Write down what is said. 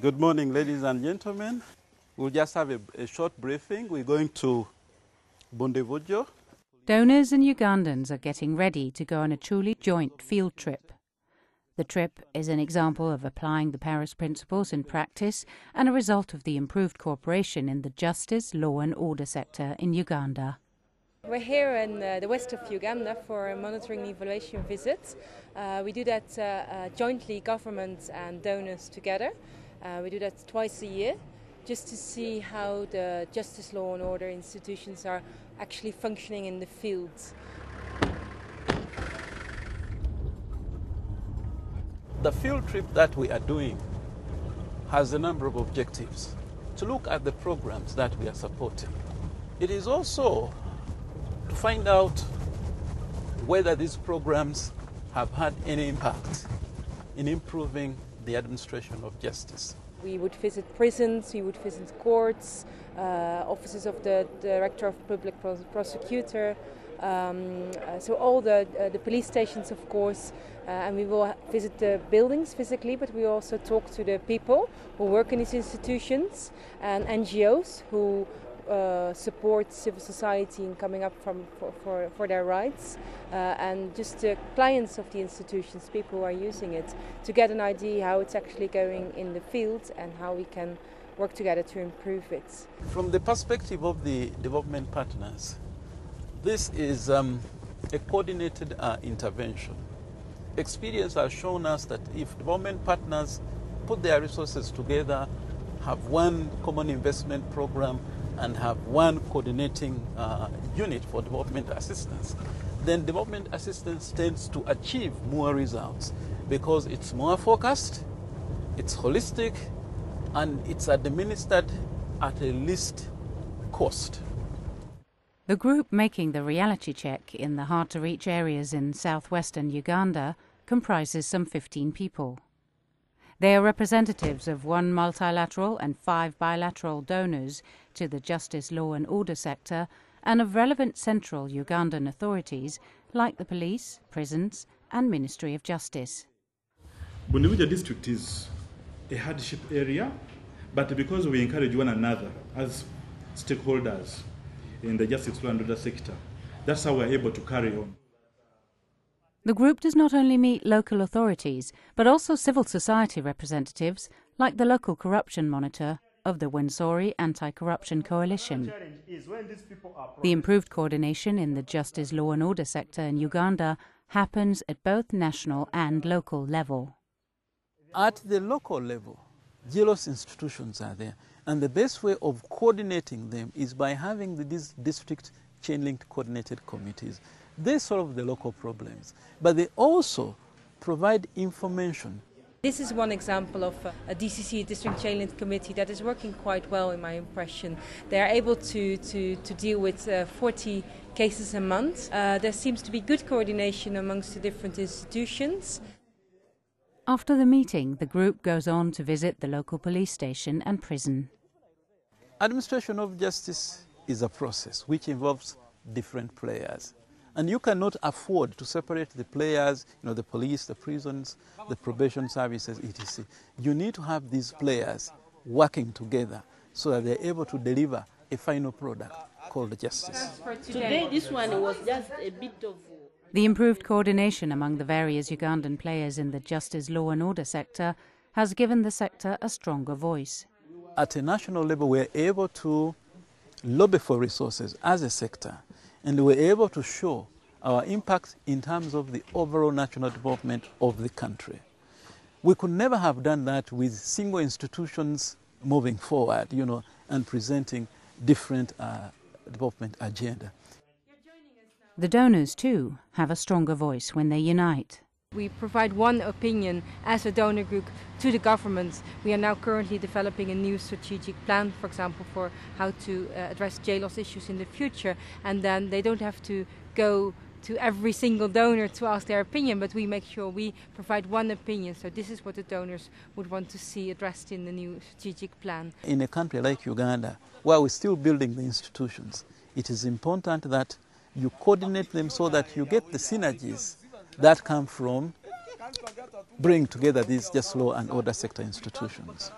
Good morning, ladies and gentlemen. We'll just have a short briefing. We're going to Bundevujo. Donors and Ugandans are getting ready to go on a truly joint field trip. The trip is an example of applying the Paris principles in practice and a result of the improved cooperation in the justice, law and order sector in Uganda. We're here in the west of Uganda for a monitoring and evaluation visit. We do that jointly, government and donors together. We do that twice a year, just to see how the justice, law and order institutions are actually functioning in the fields. The field trip that we are doing has a number of objectives. To look at the programs that we are supporting. It is also to find out whether these programs have had any impact in improving the administration of justice. We would visit prisons, we would visit courts, offices of the Director of Public Prosecutor, so all the police stations, of course, and we will visit the buildings physically, but we also talk to the people who work in these institutions and NGOs who support civil society in coming up for their rights, and just the clients of the institutions, people who are using it, to get an idea how it's actually going in the field and how we can work together to improve it. From the perspective of the development partners, this is a coordinated intervention. Experience has shown us that if development partners put their resources together, have one common investment program, and have one coordinating unit for development assistance, then development assistance tends to achieve more results because it's more focused, it's holistic, and it's administered at a least cost. The group making the reality check in the hard-to-reach areas in southwestern Uganda comprises some 15 people. They are representatives of 1 multilateral and 5 bilateral donors to the justice, law and order sector and of relevant central Ugandan authorities like the police, prisons and Ministry of Justice. Bundevujo district is a hardship area, but because we encourage one another as stakeholders in the justice, law and order sector, that's how we're able to carry on. The group does not only meet local authorities, but also civil society representatives like the local corruption monitor of the Wensori Anti-Corruption Coalition. The improved coordination in the justice, law and order sector in Uganda happens at both national and local level. At the local level, jealous institutions are there, and the best way of coordinating them is by having these district chain-linked coordinated committees. They solve the local problems, but they also provide information. This is one example of a DCC, District Chain-Linked Committee, that is working quite well in my impression. They are able to deal with 40 cases a month. There seems to be good coordination amongst the different institutions. After the meeting, the group goes on to visit the local police station and prison. Administration of justice is a process which involves different players. And you cannot afford to separate the players, the police, the prisons, the probation services, etc. You need to have these players working together so that they're able to deliver a final product called justice. Today, this one was just a bit of... The improved coordination among the various Ugandan players in the justice, law and order sector has given the sector a stronger voice. At a national level, we're able to lobby for resources as a sector. And we're able to show our impact in terms of the overall national development of the country. We could never have done that with single institutions moving forward, and presenting different development agenda. The donors, too, have a stronger voice when they unite. We provide one opinion as a donor group to the government. We are now currently developing a new strategic plan, for example, for how to address jail loss issues in the future. And then they don't have to go to every single donor to ask their opinion, but we make sure we provide one opinion. So this is what the donors would want to see addressed in the new strategic plan. In a country like Uganda, where we're still building the institutions, it is important that you coordinate them so that you get the synergies that come from bringing together these just law and order sector institutions.